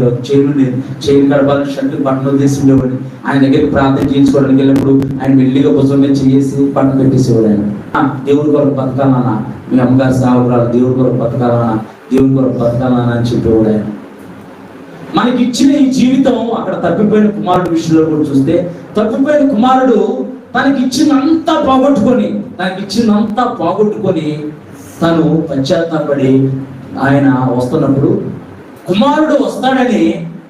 చైన్ కడపాలని షర్ట్ పట్టు వదిలేసి ఉండేవాడిని. ఆయన దగ్గరికి ప్రార్థన చేయించుకోవడానికి వెళ్ళినప్పుడు ఆయన మెల్లిగా భుజం మీద చేసి పట్టు పెట్టేసేవాడు. ఆయన దేవుడి కొరకు బతకాలన్నా, మీ అమ్మగారు సాగురాలు దేవుడి కొరకు బతకాలన్నా, దేవుడి కొరకు బతకాలన్నా అని చెప్పేవాడు ఆయన. మనకి ఇచ్చిన ఈ జీవితం, అక్కడ తప్పిపోయిన కుమారుడు విషయంలో కూడా చూస్తే, తప్పిపోయిన కుమారుడు తనకి ఇచ్చినంతా పోగొట్టుకొని తను పశ్చాత్తాపడి ఆయన వస్తున్నప్పుడు, కుమారుడు వస్తాడని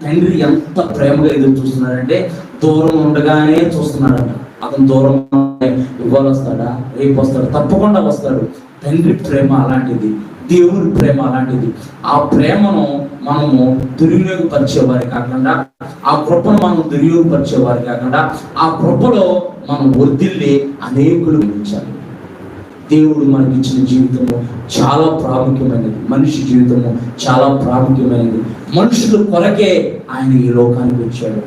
తండ్రి ఎంత ప్రేమగా ఎదురు చూస్తున్నాడంటే, దూరం ఉండగానే చూస్తున్నాడంట. అతను దూరం ఇవాళ వస్తాడా, రేపు వస్తాడు, తప్పకుండా వస్తాడు. తండ్రి ప్రేమ అలాంటిది, దేవుని ప్రేమ అలాంటిది. ఆ ప్రేమను మనము దుర్వినియోగపరిచేవారి కాకుండా, ఆ కృపను మనం దుర్వినియోగపరిచేవారి కాకుండా, ఆ కృపలో మనం వర్ధిల్లి అనేకులు ఉంచాలి. దేవుడు మనకి ఇచ్చిన జీవితము చాలా ప్రాముఖ్యమైనది. మనిషి జీవితము చాలా ప్రాముఖ్యమైనది. మనుషుల కొరకే ఆయన ఈ లోకానికి వచ్చాడు.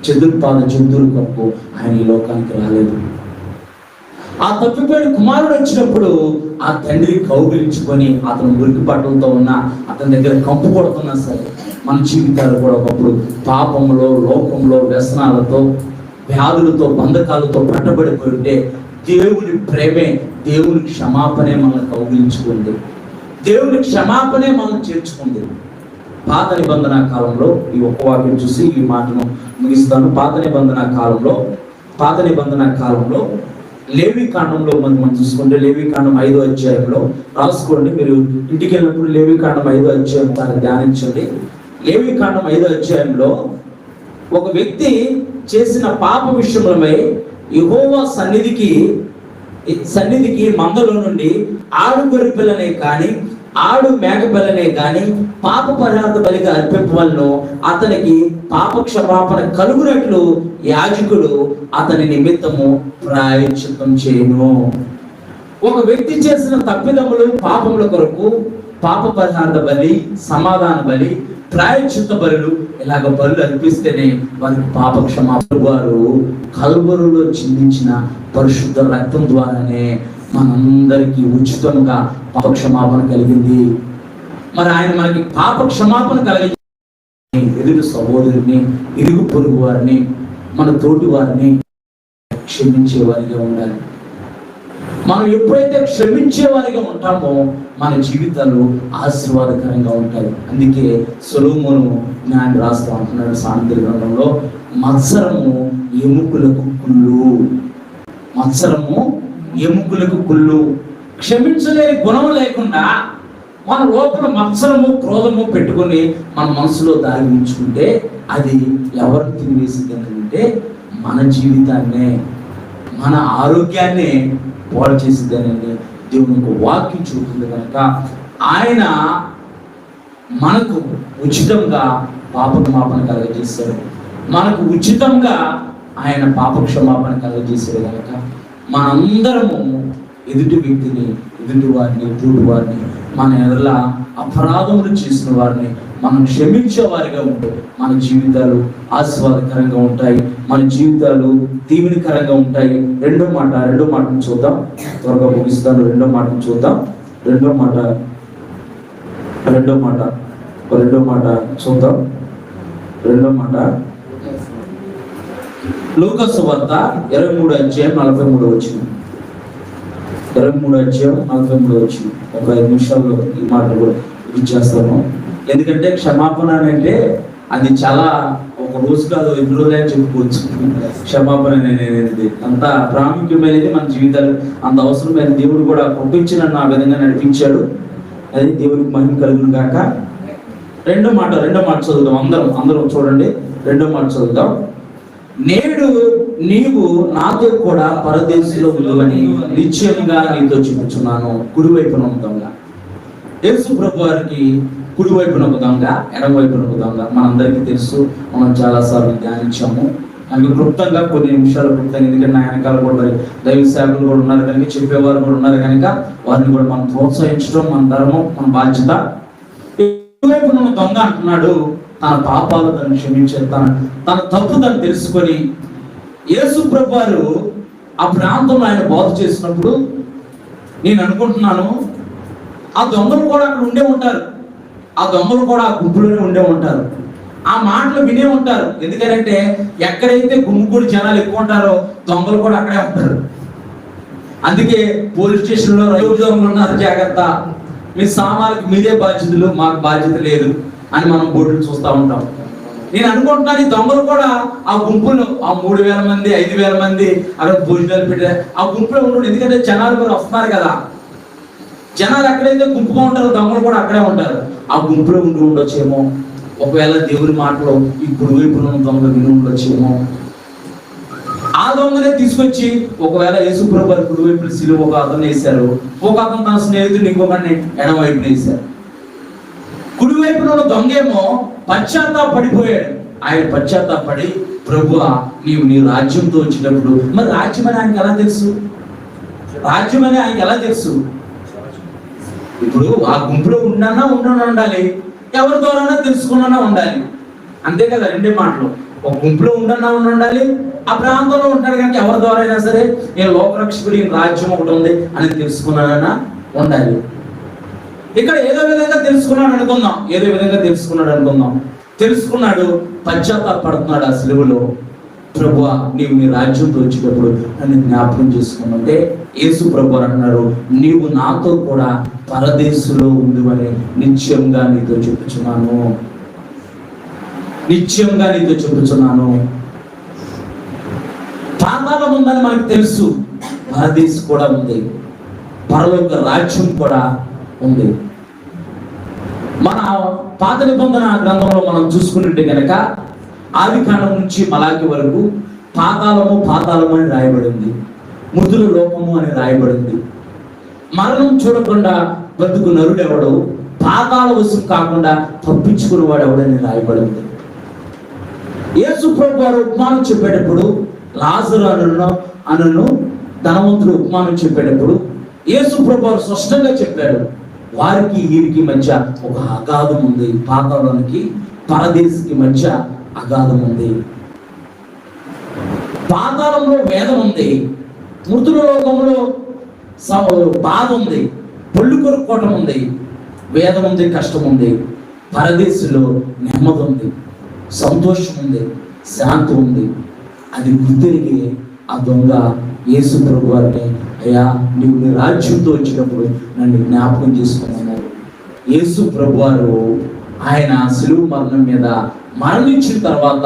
చతుర్పాద జంతువుల కొరకు ఆయన ఈ లోకానికి రాలేదు. ఆ తప్పిపోయిన కుమారుడు వచ్చినప్పుడు ఆ తండ్రి కౌగిలించుకొని, అతను మురికి బట్టలతో ఉన్నా, అతని దగ్గర కంపు కొడుతున్నా సరే, మన జీవితాలు కూడా ఒకప్పుడు పాపంలో, లోకంలో, వ్యసనాలతో, వ్యాధులతో, బంధకాలతో పట్టబడిపోయి ఉంటే, దేవుని ప్రేమే, దేవుని క్షమాపణే మనల్ని కౌగిలించుకుంది, దేవుని క్షమాపణే మనం చేర్చుకుంది. పాత నిబంధన కాలంలో ఈ ఒక్క వాక్యం చూసి ఈ మాటను ముగిస్తాను. పాత నిబంధన కాలంలో లేవి కాండంలో మనం చూసుకుంటే, లేవి కాండం 5వ అధ్యాయంలో రాసుకోండి. మీరు ఇంటికి వెళ్ళినప్పుడు లేవి కాండం 5వ అధ్యాయం దాన్ని ధ్యానించండి. లేవి కాండం 5వ అధ్యాయంలో ఒక వ్యక్తి చేసిన పాప విషయమై యెహోవా సన్నిధికి మందలో నుండి ఆడు గొర్రె పిల్లనే కానీ, ఆడు మేక పిల్లనే కానీ పాప పరిహార బలిగా అర్పింపవలను, అతనికి పాప క్షమాపణ కలుగునట్లు యాజకుడు అతని నిమిత్తము ప్రాయశ్చిత్తం చేయును. ఒక వ్యక్తి చేసిన తప్పిదములు, పాపముల కొరకు పాప పరిహార బలి, సమాధాన బలి, ప్రాయశ్చిత్త బలులు, ఇలాగ బలు అర్పిస్తేనే వారికి పాప క్షమాపణ. వారు కల్వరులో చిందించిన పరిశుద్ధ రక్తం ద్వారానే మనందరికీ ఉచితంగా పాప క్షమాపణ కలిగింది. మరి ఆయన మనకి పాప క్షమాపణ కలిగింది. ఎదురు సహోదరుని, ఇరుగు పొరుగు వారిని, మన తోటి వారిని క్షమించే వారిగా ఉండాలి. మనం ఎప్పుడైతే క్షమించే వారిగా ఉంటామో మన జీవితాలు ఆశీర్వాదకరంగా ఉంటాయి. అందుకే సొలొమోను జ్ఞాని రాస్తూ అంటున్నాడు సామెతల గ్రంథంలో, మత్సరము ఎముకలకు కుళ్ళు. క్షమించలేని గుణం లేకుండా మన లోపల మత్సరము, క్రోధము పెట్టుకొని మన మనసులో దారి ఉంచుకుంటే అది ఎవరికి తినివేసింది అంటే మన జీవితాన్నే, మన ఆరోగ్యాన్నే పాడు చేసిద్దానండి దేవుని యొక్క వాక్యం చూపుతుంది. కనుక ఆయన మనకు ఉచితంగా పాపక్షమాపణ కలుగజేశాడు. మనకు ఉచితంగా ఆయన పాపక్షమాపణ కలుగజేశాడు కనుక మనందరము ఎదుటి వ్యక్తిని, ఎదుటి వారిని, తోటి వారిని, మన ఎదుల అపరాధములు చేసిన వారిని మనం క్షమించే వారిగా ఉంటే మన జీవితాలు ఆస్వాదకరంగా ఉంటాయి, మన జీవితాలు దీవెనకరంగా ఉంటాయి. రెండో మాటను చూద్దాం, త్వరగా ముగిస్తాను. రెండో మాటను చూద్దాం. రెండో మాట చూద్దాం. రెండో మాట లూకా సువార్త 23వ అధ్యాయం 43వ వచనం. 23వ అధ్యాయం 43వ వచనం. ఒక 5 నిమిషాల్లో ఈ మాట కూడా ఇచ్చేస్తాను. ఎందుకంటే క్షమాపణ అంటే అది చాలా ఒక రోజు కాదు, 2 రోజులే అని చెప్పుకోవచ్చు. క్షమాపణ అనేది అంత ప్రాముఖ్యమైనది మన జీవితాలు, అంత అవసరమైన. దేవుడు కూడా పంపించి నన్ను ఆ విధంగా నడిపించాడు. అది దేవునికి మహిమ కలుగును గాక. రెండో మాట చదువుదాం. అందరం చూడండి. రెండో మాట చదువుదాం. నేడు నీవు నాతో కూడా పరదేశంలో ఉందని నిశ్చయంగా నీతో చెప్పుచున్నాను. కుడివైపున దొంగ, యేసు ప్రభు వారికి కుడివైపున దొంగ, ఎడమవైపున దొంగ మనందరికీ తెలుసు. మనం చాలాసార్లు ధ్యానించాము. అందుకు క్లుప్తంగా కొన్ని నిమిషాలు క్లుప్తంగా, ఎందుకంటే నా వెనకాల కూడా దైవ సేవకులు కూడా ఉన్నారు కనుక, చెప్పేవారు కూడా ఉన్నారు కనుక వారిని కూడా మనం ప్రోత్సహించడం మన ధర్మం, మన బాధ్యత. కుడివైపున దొంగ అంటున్నాడు తన పాపాలు తను క్షమించే, తన తప్పు తను తెలుసుకొని. యేసు ప్రభు వారు ఆ ప్రాంతంలో ఆయన బోధ చేసినప్పుడు నేను అనుకుంటున్నాను ఆ దొంగలు కూడా అక్కడ ఉండే ఉంటారు, ఆ దొంగలు కూడా ఆ గుంపులోనే ఉండే ఉంటారు, ఆ మాటలు వినే ఉంటారు. ఎందుకంటే ఎక్కడైతే గుమ్ముగూడి జనాలు ఎక్కువ ఉంటారో దొంగలు కూడా అక్కడే ఉంటారు. అందుకే పోలీస్ స్టేషన్లో దొంగలు ఉన్నారు, జాగ్రత్త, మీ సామాన్లకు మీరే బాధ్యతలు, మాకు బాధ్యత లేదు అని మనం బోర్డులు చూస్తూ ఉంటాం. నేను అనుకుంటున్నాను ఈ దొంగలు కూడా ఆ గుంపులో, ఆ 3000 మంది 5000 మంది అక్కడ భోజనాలు పెట్టారు, ఆ గుంపులో ఉండరు. ఎందుకంటే జనాలు కూడా వస్తున్నారు కదా, జనాలు ఎక్కడైతే గుంపుగా ఉంటారో దొంగలు కూడా అక్కడే ఉంటారు. ఆ గుంపులో ఉండి ఉండొచ్చేమో. ఒకవేళ దేవుని మాటలో ఈ కుడివైపున దొంగ విని ఉండొచ్చేమో. ఆ దొంగనే తీసుకొచ్చి ఒకవేళ యేసు ప్రభు కుడివైపున సిలువ ఒక అతను వేశారు, ఒక అతను తన స్నేహితుడిని ఇంకొకరిని ఎడమవైపున వేశారు. కుడివైపున దొంగేమో పశ్చాత్తాపడిపోయాడు. ఆయన పశ్చాత్తాపడి, ప్రభువా నీవు నీ రాజ్యంతో వచ్చినప్పుడు, మరి రాజ్యం అని ఆయనకి ఎలా తెలుసు? రాజ్యం అని ఆయనకి ఎలా తెలుసు? ఇప్పుడు ఆ గుంపులో ఉండన్నా ఉండాలి, ఎవరి ద్వారానా తెలుసుకున్నా ఉండాలి, అంతే కదా. రెండే మాటలు, ఒక గుంపులో ఉండన్నా ఉండాలి, ఆ ప్రాంతంలో ఉంటాడు కనుక ఎవరి ద్వారా అయినా సరే నేను లోకరక్షకుడి రాజ్యం ఒకటి ఉంది అని తెలుసుకున్నానన్నా ఉండాలి. ఇక్కడ ఏదో విధంగా తెలుసుకున్నాడు అనుకుందాం, తెలుసుకున్నాడు, పశ్చాత్తాపడుతున్నాడు ఆ సిలువలో. ప్రభువా నీవు నీ రాజ్యంతో వచ్చేటప్పుడు నన్ను జ్ఞాపకం చేసుకున్నట్టే యేసు ప్రభు అంటున్నారు, నీవు నాతో కూడా పరదేశంలో ఉండువని నిశ్చయంగా నీతో చెప్పుచున్నాను. పాతాళం ఉందని మనకు తెలుసు, పరదేశం కూడా ఉంది, పరలోక రాజ్యం కూడా ఉంది. మన పాత నిబంధన గ్రంథంలో మనం చూసుకుంటే కనుక ఆదికాండం నుంచి మలాకి వరకు పాతాళము అని రాయబడింది, మృతుల లోకము అని రాయబడింది. మరణం చూడకుండా బతుకు నరుడెవడు, పాతాళ వశం కాకుండా తప్పించుకునేవాడు ఎవడని రాయబడింది. యేసు ప్రభు వారు ఉపమానం చెప్పేటప్పుడు, లాజరు అనను ధనవంతుడు ఉపమానం చెప్పేటప్పుడు యేసు ప్రభు వారు స్పష్టంగా చెప్పాడు, వారికి వీరికి మధ్య ఒక అగాధం ఉంది, పాతాళానికి పరదేశికి మధ్య అగాధం ఉంది. పాతాళంలో వేదం ఉంది, మృతుల లోకంలో బాధ ఉంది, పొళ్ళు కొరుక్కోవటం ఉంది, వేదం ఉంది, కష్టం ఉంది. పరదేశంలో నెమ్మది ఉంది, సంతోషం ఉంది, శాంతి ఉంది. అది గుర్తిరిగి ఆ దొంగ యేసు ప్రభు వారిని, అయ్యా నీవు నీ రాజ్యంతో వచ్చినప్పుడు నన్ను జ్ఞాపకం చేసుకున్నాను. యేసు ప్రభు వారు ఆయన సిలువ మరణం మీద మరణించిన తర్వాత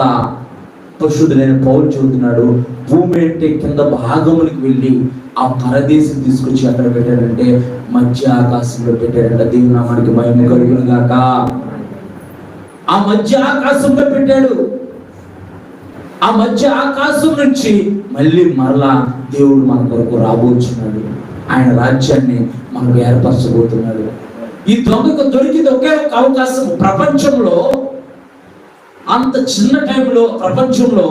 పరిశుద్ధుడైన పౌలు చెబుతున్నాడు, భూమి అంటే కింద భాగములకు వెళ్ళి ఆ పరదేశం తీసుకొచ్చి అక్కడ పెట్టాడంటే మధ్య ఆకాశంలో పెట్టాడంట. దేవుని నామానికి మహిమ కలుగును గాక. ఆ మధ్య ఆకాశంలో పెట్టాడు. ఆ మధ్య ఆకాశం నుంచి మళ్ళీ మరలా దేవుడు మన కొరకు రాబోతున్నాడు, ఆయన రాజ్యాన్ని మనకు ఏర్పరచబోతున్నాడు. ఈ దొంగకు దొరికింది ఒకే ఒక అవకాశం. ప్రపంచంలో అంత చిన్న టైంలో ప్రపంచంలో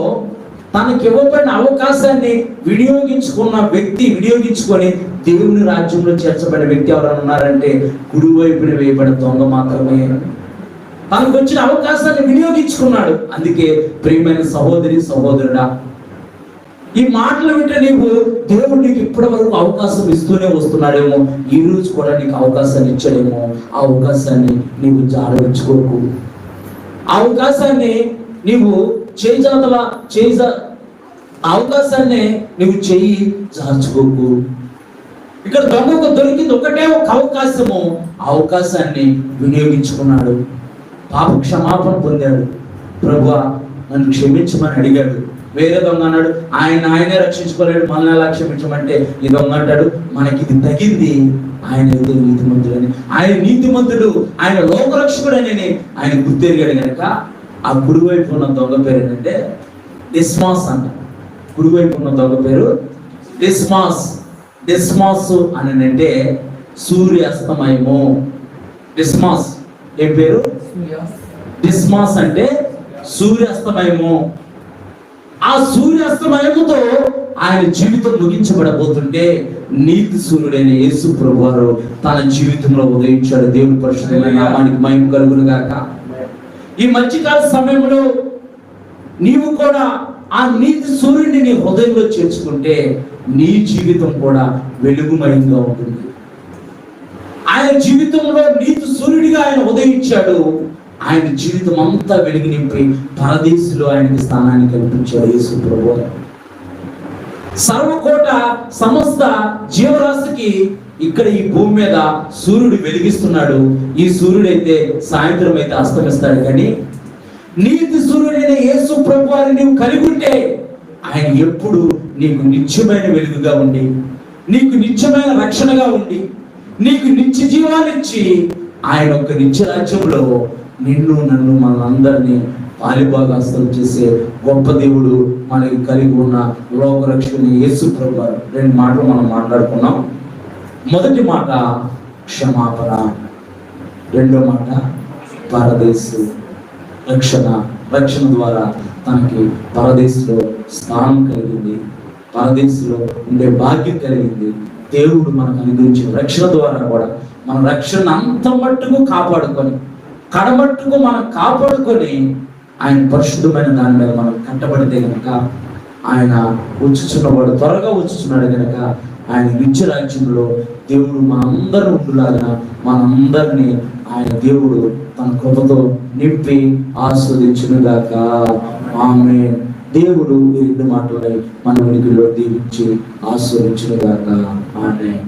తనకి ఇవ్వబడిన అవకాశాన్ని వినియోగించుకొని దేవుని రాజ్యంలో చేర్చబడిన వ్యక్తి ఎవరైనా ఉన్నారంటే కుడివైపున వేయబడిన దొంగ మాత్రమే. తనకు వచ్చిన అవకాశాన్ని వినియోగించుకున్నాడు. అందుకే ప్రియమైన సహోదరి సహోదరుడా, ఈ మాటలు వింటే దేవుడు నీకు ఇప్పటి వరకు అవకాశం ఇస్తూనే వస్తున్నాడేమో, ఈ రోజు కూడా నీకు అవకాశాన్ని ఇచ్చాడేమో. ఆ అవకాశాన్ని నీవు జారవించుకోకు. ఆ అవకాశాన్ని నీవు అవకాశాన్ని నువ్వు చెయ్యి జార్చుకోకు. ఇక్కడ దొంగకు దొరికింది ఒకటే ఒక అవకాశము. ఆ అవకాశాన్ని వినియోగించుకున్నాడు. పాప క్షమాపణ పొందాడు. ప్రభువా నన్ను క్షమించమని అడిగాడు. వేరే దొంగ అన్నాడు ఆయనే రక్షించుకోలేడు, మనల్ని ఎలా క్షమించమంటే ఈ దొంగ అంటాడు మనకి ఇది తగింది, ఆయన ఏదో నీతిమంతుడని. ఆయన నీతిమంతుడు, ఆయన లోకరక్షకుడు అని ఆయన గుర్తెరిగాడు కనుక ఆ కుడివైపు ఉన్న దొంగ పేరు ఏంటంటే డిస్మాస్ అంట. కుడివైపు ఉన్న దొంగ పేరు డిస్మాస్. డిస్మాస్ అని అంటే సూర్యాస్తమయము. డిస్మాస్ ఏ పేరు? డిస్మాస్ అంటే సూర్యాస్తమయము. ఆ సూర్యాస్తమయముతో ఆయన జీవితం ముగించబడబోతుంటే నీతి సూర్యుడైన యేసు ప్రభువారు తన జీవితంలో ఉదయించాడు. దేవుని పరిశుద్ధమైన నామానికి మహిమ కలుగును గాక. ఈ మధ్యకాల సమయంలో నీవు కూడా ఆ నీతి సూర్యుడిని నీ హృదయంలో చేర్చుకుంటే నీ జీవితం కూడా వెలుగుమయంగా ఉంటుంది. ఆయన జీవితంలో నీతి సూర్యుడిగా ఆయన ఉదయించాడు. ఆయన జీవితం అంతా వెలుగు నింపి పరదేశంలో ఆయనకి స్థానాన్ని కల్పించాడు యేసు ప్రభువు. సర్వకోట సమస్త జీవరాశికి ఇక్కడ ఈ భూమి మీద సూర్యుడు వెలిగిస్తున్నాడు. ఈ సూర్యుడైతే సాయంత్రం అయితే అస్తమిస్తాడు. కానీ నీతి సూర్యుడైన యేసు ప్రభువారిని నీవు కలిగి ఉంటే ఆయన ఎప్పుడు నీకు నిత్యమైన వెలుగుగా ఉండి, నీకు నిత్యమైన రక్షణగా ఉండి, నీకు నిత్య జీవాన్నిచ్చి ఆయన ఒక నిత్య రాజ్యంలో నిన్ను నన్ను మనందరినీ పాలిభాగస్తులు చేసే గొప్ప దేవుడు మనకి కలిగి ఉన్న లోకరక్షకుని యేసు ప్రభువారు. రెండు మాటలు మనం మాట్లాడుకున్నాం. మొదటి మాట క్షమాపణ, రెండో మాట పరదేశు రక్షణ ద్వారా తనకి పరదేశంలో స్థానం కలిగింది, పరదేశంలో ఉండే భాగ్యం కలిగింది. దేవుడు మనకు అనుగ్రహించిన రక్షణ ద్వారా కూడా మన రక్షణ అంత మట్టుకు కాపాడుకొని కడమట్టుకు మనం కాపాడుకొని ఆయన పరిశుద్ధమైన దాని మీద మనం కట్టబడితే కనుక ఆయన వచ్చుచున్నవాడు త్వరగా వచ్చుచున్నాడు కనుక ఆయన నిత్య రాజ్యంలో దేవుడు మనందరూ ఉండులాగా మనందరినీ ఆయన దేవుడు తన కృపతో నింపి ఆస్వాదించునుగాక. ఆమేన్. దేవుడు ఈ రెండు మాటలై మన ఉనికిలో దీవించి ఆస్వాదించునుగాక. ఆమేన్.